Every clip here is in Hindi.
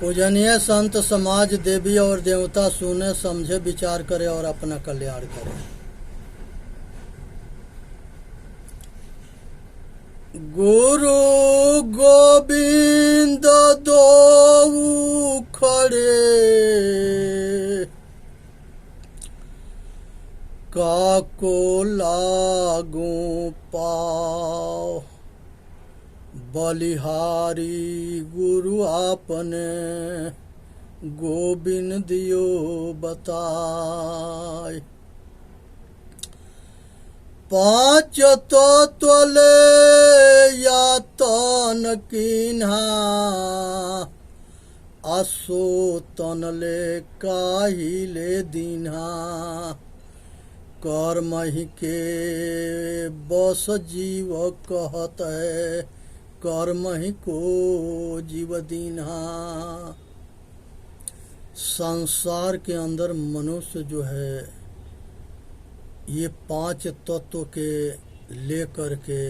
पूजनीय संत समाज देवी और देवता सुने समझे विचार करे और अपना कल्याण करे। गुरु गोविंद दो खड़े काको लागू पाओ बलिहारी गुरु आपने गोविंद दियो बताए। पांच तत्व ले या तन कीन्हा आसो तन ले काही ले दीन्हा कर्म ही के बस जीव कहत है कर्म ही को जीव दीन्हा। संसार के अंदर मनुष्य जो है ये पांच तत्व के लेकर के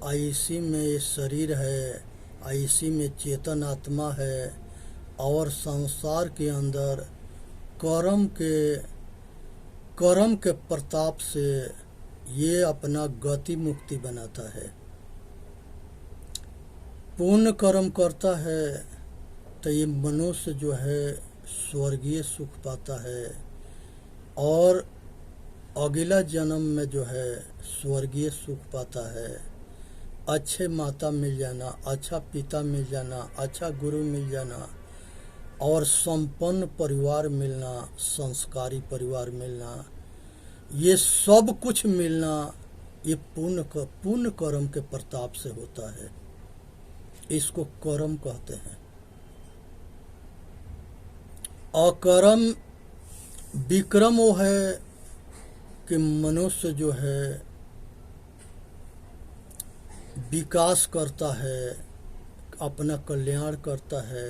ऐसी में ये शरीर है, ऐसी में चेतन आत्मा है और संसार के अंदर कर्म के प्रताप से ये अपना गति मुक्ति बनाता है। पुण्य कर्म करता है तो ये मनुष्य जो है स्वर्गीय सुख पाता है और अगला जन्म में जो है स्वर्गीय सुख पाता है। अच्छे माता मिल जाना, अच्छा पिता मिल जाना, अच्छा गुरु मिल जाना और संपन्न परिवार मिलना, संस्कारी परिवार मिलना, ये सब कुछ मिलना ये पुण्य कर्म के प्रताप से होता है। इसको कर्म कहते हैं। अकर्म विक्रम वो है कि मनुष्य जो है विकास करता है, अपना कल्याण करता है,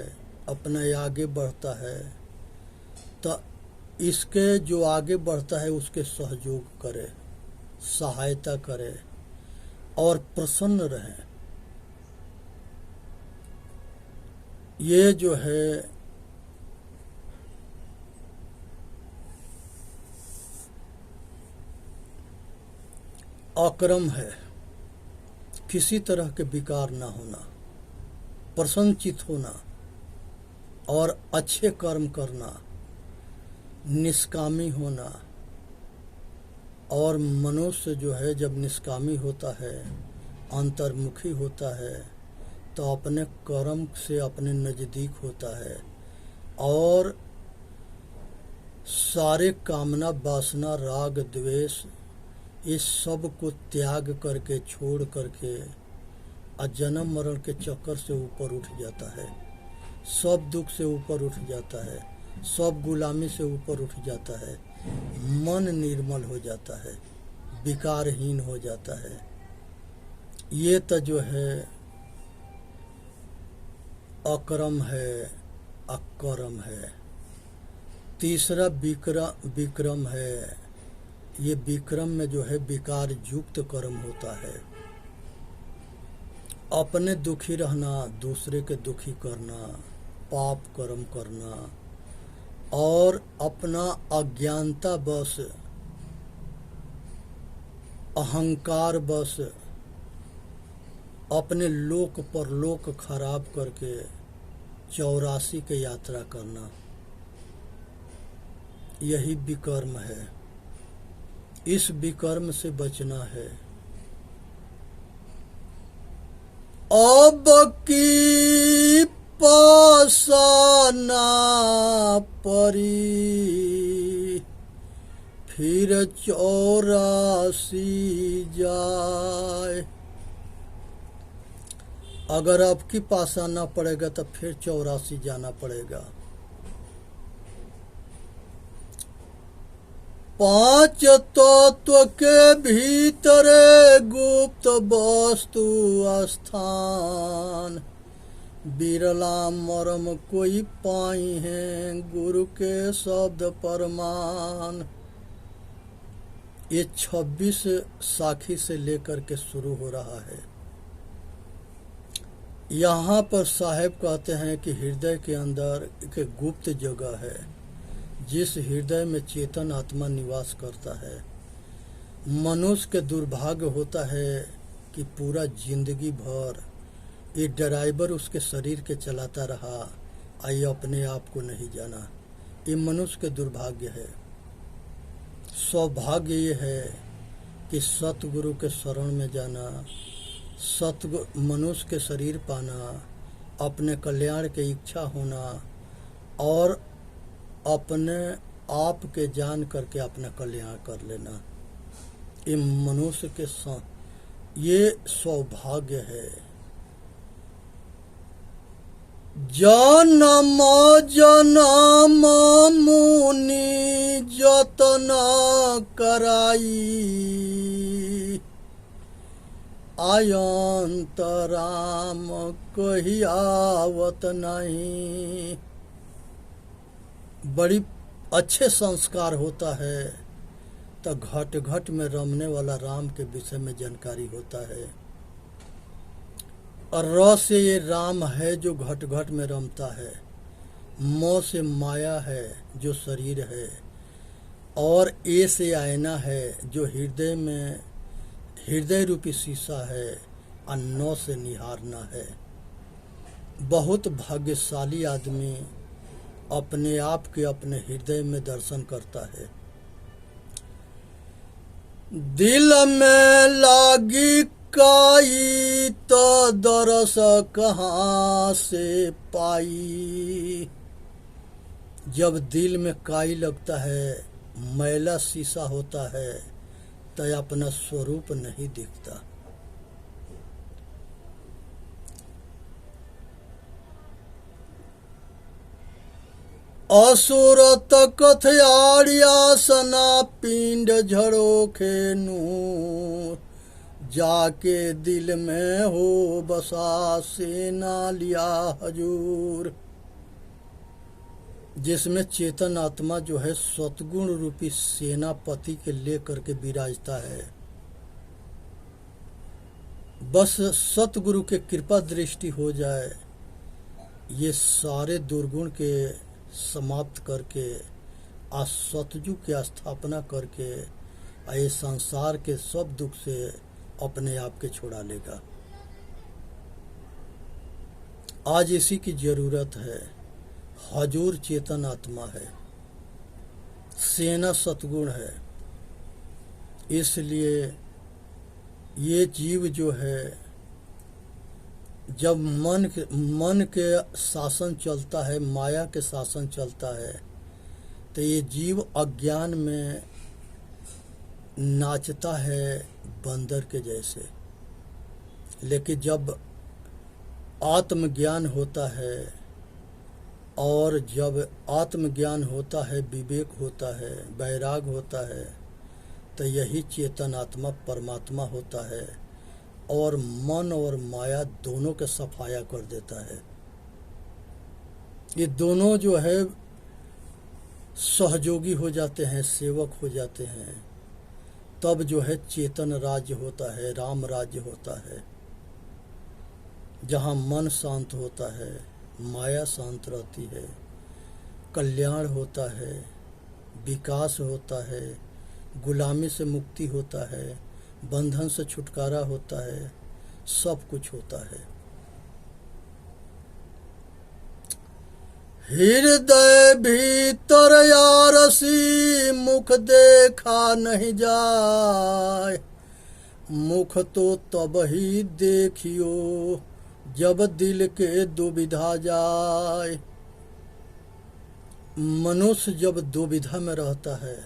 अपना आगे बढ़ता है तो इसके जो आगे बढ़ता है उसके सहयोग करे, सहायता करे और प्रसन्न रहे। ये जो है अक्रम है। किसी तरह के विकार ना होना, प्रसन्नचित होना और अच्छे कर्म करना, निष्कामी होना। और मनुष्य जो है जब निष्कामी होता है, अंतर्मुखी होता है तो अपने कर्म से अपने नजदीक होता है और सारे कामना वासना राग द्वेष इस सब को त्याग करके छोड़ करके अजन्म मरण के चक्कर से ऊपर उठ जाता है, सब दुख से ऊपर उठ जाता है, सब गुलामी से ऊपर उठ जाता है, मन निर्मल हो जाता है, विकारहीन हो जाता है। ये तो जो है अकर्म है, अकर्म है। तीसरा विक्रम है। ये विक्रम में जो है विकार युक्त कर्म होता है। अपने दुखी रहना, दूसरे के दुखी करना, पाप कर्म करना और अपना अज्ञानता बस, अहंकार बस अपने लोक परलोक खराब करके 84 की यात्रा करना, यही विकर्म है। इस विकर्म से बचना है। अब की पासा ना परी फिर 84 जाए। अगर अब की पासा ना पड़ेगा तो फिर 84 जाना पड़ेगा। पांच तत्व के भीतर गुप्त वस्तु स्थान बिरला मरम कोई पाई है गुरु के शब्द परमान। ये 26 साखी से लेकर के शुरू हो रहा है। यहाँ पर साहेब कहते हैं कि हृदय के अंदर एक गुप्त जगह है, जिस हृदय में चेतन आत्मा निवास करता है। मनुष्य के दुर्भाग्य होता है कि पूरा जिंदगी भर ये ड्राइवर उसके शरीर के चलाता रहा, ये अपने आप को नहीं जाना। ये मनुष्य के दुर्भाग्य है। सौभाग्य ये है कि सतगुरु के शरण में जाना, मनुष्य के शरीर पाना, अपने कल्याण की इच्छा होना और अपने आप के जान करके अपना कल्याण कर लेना। ये मनुष्य के ये सौभाग्य है। जन्म जन्म मुनि जतन कराई, आयंत राम कही आवत नहीं। बड़ी अच्छे संस्कार होता है तो घट घट में रमने वाला राम के विषय में जानकारी होता है। और र से ये राम है जो घट घट में रमता है। म से माया है जो शरीर है। और ए से आईना है जो हृदय में हृदय रूपी शीशा है। और नौ से निहारना है। बहुत भाग्यशाली आदमी अपने आप के अपने हृदय में दर्शन करता है। दिल में लागी काई तो दरस कहाँ से पाई। जब दिल में काई लगता है, मैला शीशा होता है, तो अपना स्वरूप नहीं दिखता। असुर तकथ आर्यासना पिंड झड़ोखे नूर। जाके दिल में हो बसा सेना लिया हजूर। जिसमें चेतन आत्मा जो है सतगुण रूपी सेनापति के लेकर के विराजता है। बस सतगुरु के कृपा दृष्टि हो जाए, ये सारे दुर्गुण के समाप्त करके आज सतयुग की स्थापना करके ये संसार के सब दुख से अपने आप के छुड़ा लेगा। आज इसी की जरूरत है। हजूर चेतन आत्मा है, सेना सतगुण है। इसलिए ये जीव जो है, जब मन के शासन चलता है, माया के शासन चलता है, तो ये जीव अज्ञान में नाचता है बंदर के जैसे। लेकिन जब आत्मज्ञान होता है, और जब आत्मज्ञान होता है, विवेक होता है, वैराग होता है, तो यही चेतन आत्मा परमात्मा होता है और मन और माया दोनों के सफाया कर देता है। ये दोनों जो है सहयोगी हो जाते हैं, सेवक हो जाते हैं। तब जो है चेतन राज्य होता है, राम राज्य होता है, जहाँ मन शांत होता है, माया शांत रहती है, कल्याण होता है, विकास होता है, गुलामी से मुक्ति होता है, बंधन से छुटकारा होता है, सब कुछ होता है। हृदय भीतर यारसी मुख देखा नहीं जाए। मुख तो तब ही देखियो जब दिल के दुविधा जाए। मनुष्य जब दुविधा में रहता है,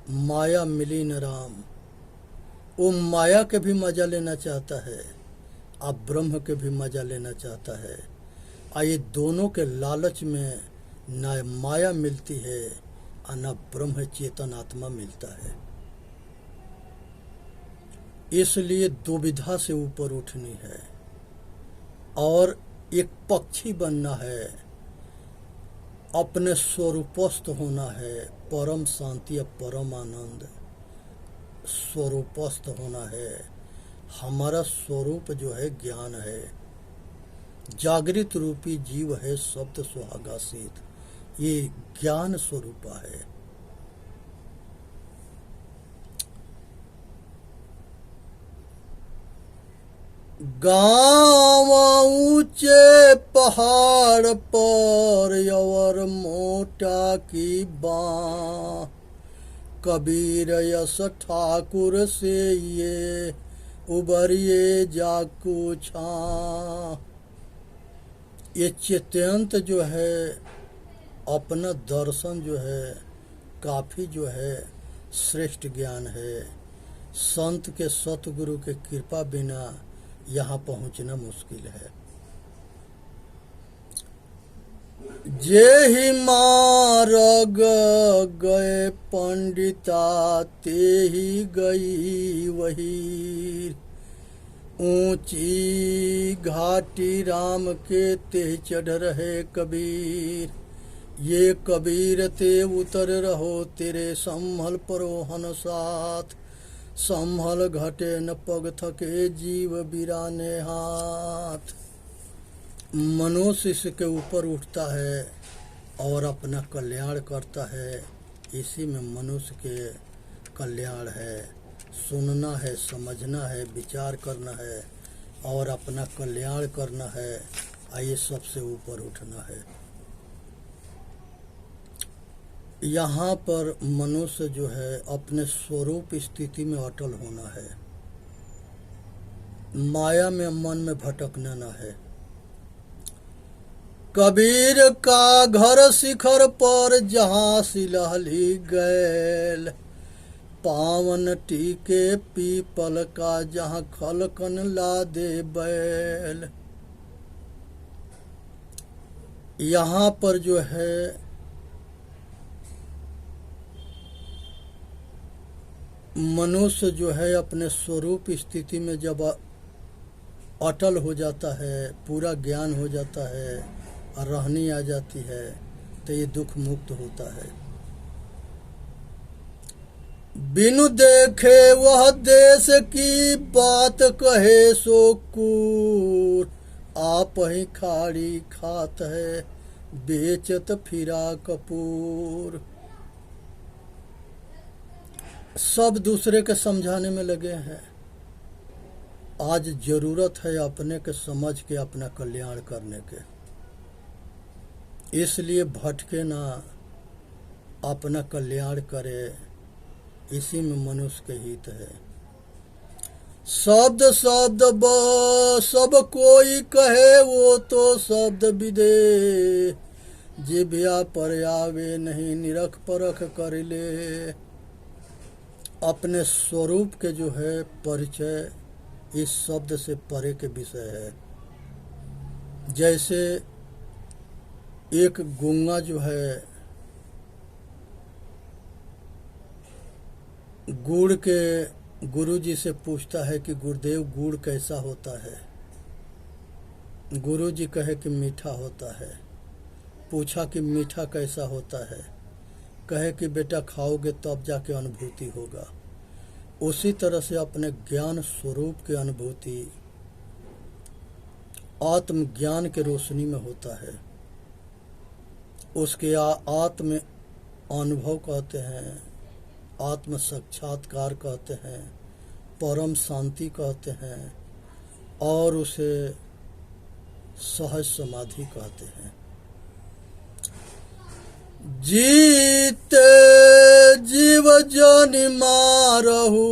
माया मिली न राम, वो माया के भी मजा लेना चाहता है, आप ब्रह्म के भी मजा लेना चाहता है। ये दोनों के लालच में न माया मिलती है और न ब्रह्म चेतन आत्मा मिलता है। इसलिए दुविधा से ऊपर उठनी है और एक पक्षी बनना है, अपने स्वरूपस्थ होना है। परम शांति और परम आनंद स्वरूपस्थ होना है। हमारा स्वरूप जो है ज्ञान है, जागृत रूपी जीव है शब्द सुहागा शीत, ये ज्ञान स्वरूप है। गाँव ऊंचे पहाड़ पर और मोटा की बाँ, कबीर यस ठाकुर से ये उबरिए जाकू छां। ये चित्यंत जो है अपना दर्शन जो है काफ़ी जो है श्रेष्ठ ज्ञान है। संत के सतगुरु के कृपा बिना यहाँ पहुँचना मुश्किल है। जे ही मार्ग गए पंडिता, ते ही गई वही ऊंची घाटी राम के ते चढ़ रहे कबीर। ये कबीर ते उतर रहो तेरे संभल परोहन साथ, संभल घटे न पग थके जीव बिराने हाथ। मनुष्य इसके ऊपर उठता है और अपना कल्याण करता है, इसी में मनुष्य के कल्याण है। सुनना है, समझना है, विचार करना है और अपना कल्याण करना है, आइए सबसे ऊपर उठना है। यहाँ पर मनुष्य जो है अपने स्वरूप स्थिति में अटल होना है, माया में मन में भटकना न है। कबीर का घर शिखर पर जहाँ सिलहली गैल, पावन टीके पीपल का जहाँ खलकन ला दे बैल। यहाँ पर जो है मनुष्य जो है अपने स्वरूप स्थिति में जब अटल हो जाता है, पूरा ज्ञान हो जाता है और रहनी आ जाती है, तो ये दुख मुक्त होता है। बिनु देखे वह देश की बात कहे सो कूर, आप ही खाड़ी खात है बेचत फिरा कपूर। सब दूसरे के समझाने में लगे हैं, आज जरूरत है अपने के समझ के अपना कल्याण करने के। इसलिए भटके ना, अपना कल्याण करे, इसी में मनुष्य के हित है। शब्द शब्द सब कोई कहे वो तो शब्द विदे, जिभ्या पर आवे नहीं निरख परख कर ले। अपने स्वरूप के जो है परिचय इस शब्द से परे के विषय है। जैसे एक गूंगा जो है गुड़ के गुरु जी से पूछता है कि गुरुदेव गुड़ कैसा होता है। गुरु जी कहे कि मीठा होता है। पूछा कि मीठा कैसा होता है, कहे कि बेटा खाओगे तब जाके अनुभूति होगा। उसी तरह से अपने ज्ञान स्वरूप की अनुभूति आत्मज्ञान के रोशनी में होता है। उसके आत्म अनुभव कहते हैं, आत्म साक्षात्कार कहते हैं, परम शांति कहते हैं और उसे सहज समाधि कहते हैं। जीते जीव जनि मारहु,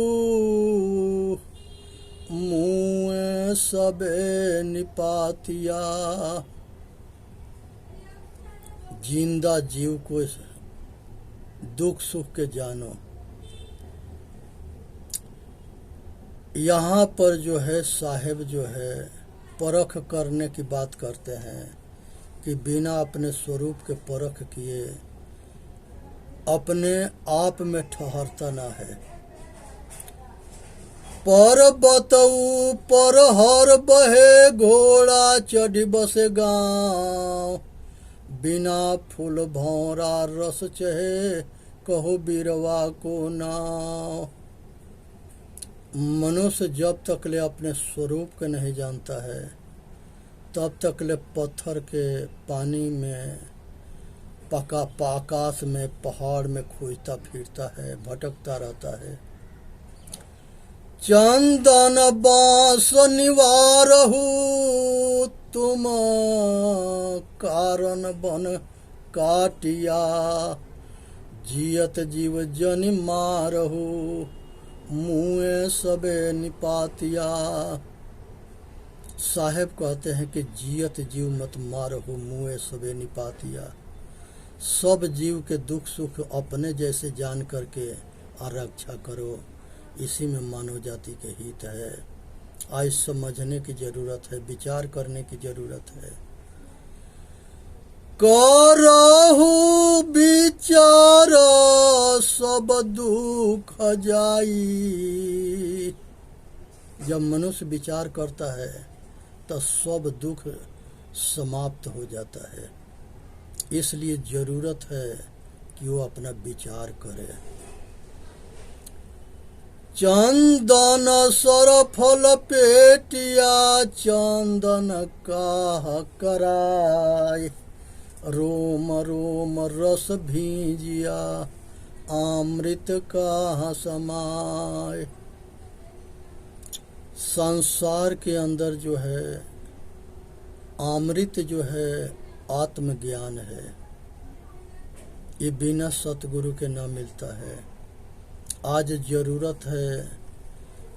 मुँह सबे निपातिया। जिंदा जीव को दुख सुख के जानो। यहाँ पर जो है साहेब जो है परख करने की बात करते हैं कि बिना अपने स्वरूप के परख किए अपने आप में ठहरता ना है। पर्वतऊ पर हर बहे घोड़ा चढ़ी बसे गाँव, बिना फूल भौरा रस चहे कहो बिरवा को नाव। मनुष्य जब तक ले अपने स्वरूप के नहीं जानता है तब तक ले पत्थर के पानी में पका आकाश में पहाड़ में खोजता फिरता है, भटकता रहता है। चंदन बांस निवारहु तुम कारण बन काटिया, जियत जीव जनि मारहु मुँह सबे निपातिया। साहेब कहते हैं कि जियत जीव मत मारहु मुँह सबे निपातिया। सब जीव के दुख सुख अपने जैसे जान करके आरक्षा करो, इसी में मानव जाति के हित है। आज समझने की जरूरत है, विचार करने की जरूरत है। करहु विचार सब दुख जाई। जब मनुष्य विचार करता है तो सब दुख समाप्त हो जाता है। इसलिए जरूरत है कि वो अपना विचार करे। चंदन सरफल पेटिया चंदन काह कराय, रोम रोम रस भीजिया अमृत काह समाय। संसार के अंदर जो है अमृत जो है आत्मज्ञान है। ये बिना सतगुरु के न मिलता है। आज जरूरत है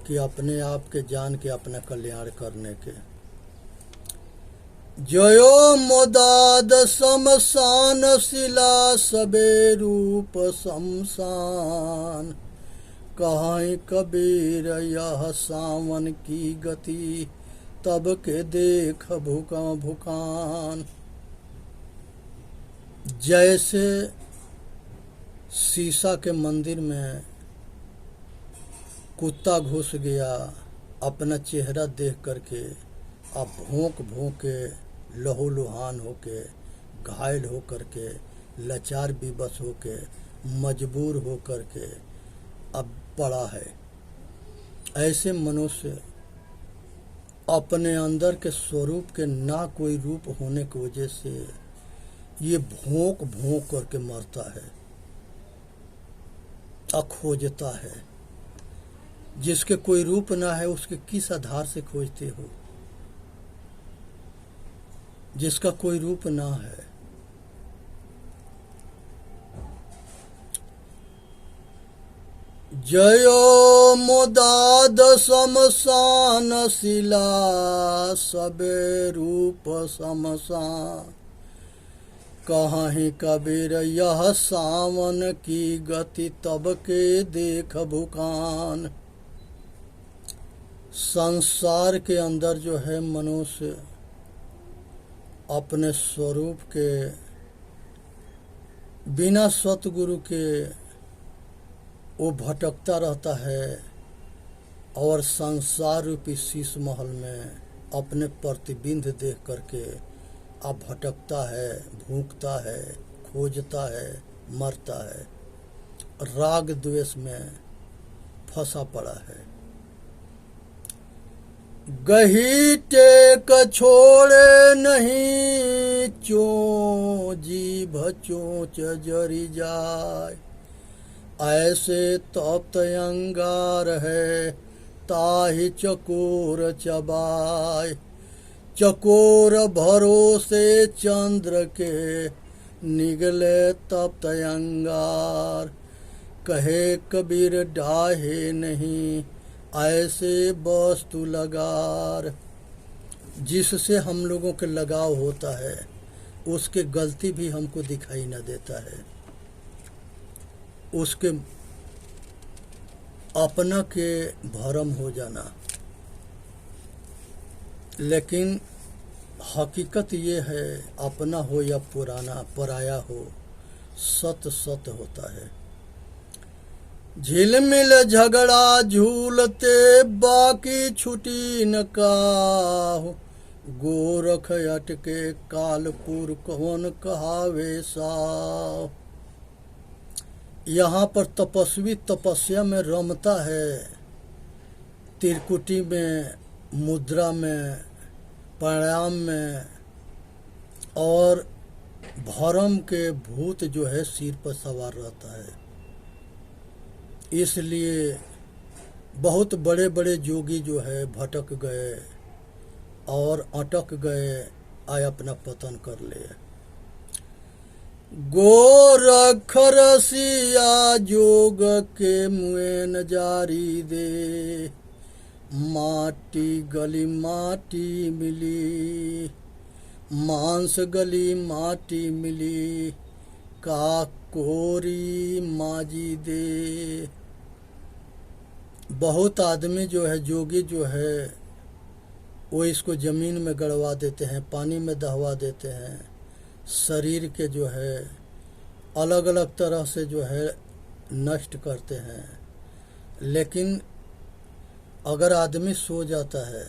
कि अपने आप के जान के अपना कल्याण करने के। जयो मोदाद शमशान शिला सबे रूप शमशान, कहीं कबीर यह सावन की गति तब के देख भुकान। जैसे शीशा के मंदिर में कुत्ता घुस गया, अपना चेहरा देख करके अब भौंक भौंक के लहूलुहान होके, घायल हो करके, लाचार विवश होके, मजबूर हो करके अब पड़ा है। ऐसे मनुष्य अपने अंदर के स्वरूप के ना कोई रूप होने की वजह से ये भौंक भौंक करके मरता है, खोजता है। जिसके कोई रूप ना है उसके किस आधार से खोजते हो? जिसका कोई रूप ना है। जयो मोदाद शमशान शिला सबे रूप शमशान, कहीं कबीर यह सावन की गति तब के देख भुकान। संसार के अंदर जो है मनुष्य अपने स्वरूप के बिना सतगुरु के वो भटकता रहता है और संसार रूपी शीश महल में अपने प्रतिबिंब देख करके अब भटकता है, भूखता है, खोजता है, मरता है, राग द्वेष में फंसा पड़ा है। गही टेक छोड़े नहीं, चों जीभ चोंच जरी जाय, ऐसे तप्त अंगार है ताहि चकोर चबाय। चकोर भरोसे चंद्र के निगले तप्त अंगार, कहे कबीर डाहे नहीं ऐसे वस्तु लगार। जिससे हम लोगों के लगाव होता है उसके गलती भी हमको दिखाई न देता है, उसके अपना के भरम हो जाना। लेकिन हकीकत ये है, अपना हो या पुराना पराया हो, सत सत होता है। झिलमिल झगड़ा झूलते बाकी छुटी न काहू, गोरख अटके कालपुर कौन कहावे साव। यहाँ पर तपस्वी तपस्या में रमता है, त्रिकुटी में मुद्रा में प्राणायाम में, और भरम के भूत जो है सिर पर सवार रहता है। इसलिए बहुत बड़े बड़े योगी जो है भटक गए और अटक गए, आय अपना पतन कर ले। गोरख रसिया जोग के मुए न जारी दे, माटी गली माटी मिली, मांस गली माटी मिली, का कोरी माजी दे। बहुत आदमी जो है, जोगी जो है, वो इसको ज़मीन में गड़वा देते हैं, पानी में दहवा देते हैं, शरीर के जो है अलग अलग तरह से जो है नष्ट करते हैं। लेकिन अगर आदमी सो जाता है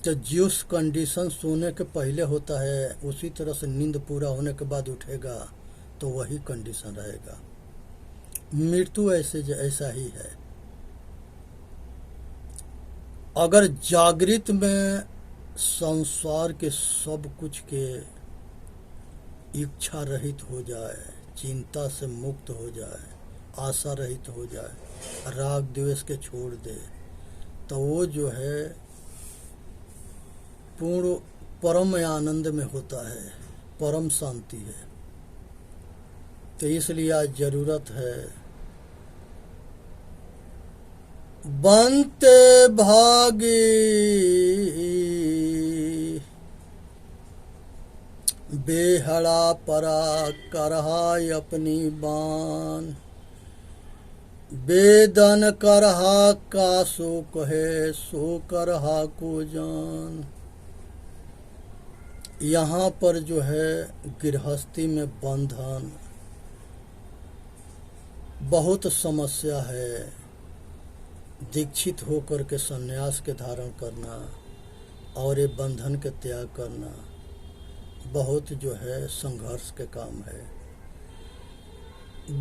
तो जिस कंडीशन सोने के पहले होता है, उसी तरह से नींद पूरा होने के बाद उठेगा तो वही कंडीशन रहेगा। मृत्यु ऐसा ही है। अगर जागृत में संसार के सब कुछ के इच्छा रहित हो जाए, चिंता से मुक्त हो जाए, आशा रहित हो जाए, राग द्वेष के छोड़ दे, तो वो जो है पूर्ण परम आनंद में होता है, परम शांति है। तो इसलिए आज जरूरत है बनते भागी बेहड़ा परा करहा अपनी बान, बेदन करहा का सो कहे सो करहा को जान। यहाँ पर जो है गृहस्थी में बंधन बहुत समस्या है। दीक्षित होकर के संन्यास के धारण करना और ये बंधन के त्याग करना बहुत जो है संघर्ष के काम है।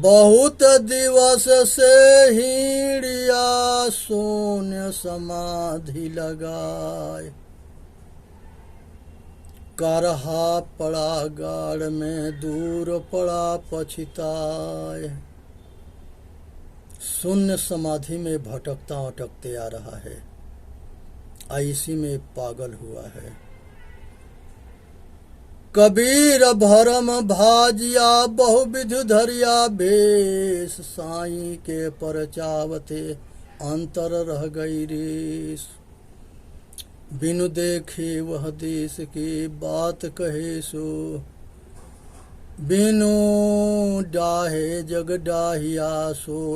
बहुत दिवस से हीड़िया शून्य समाधि लगाए, करहा पड़ा गाड़ में दूर पड़ा पछिताए। शून्य समाधि में भटकता अटकते आ रहा है, ऐसी में पागल हुआ है। कबीर भरम भाजिया बहुविध धरिया भेष, साईं के परचावते अंतर रह गई रेस। बिनु देखे वह देश की बात कहे सो, बिनु डाहे जग डाहिया सो।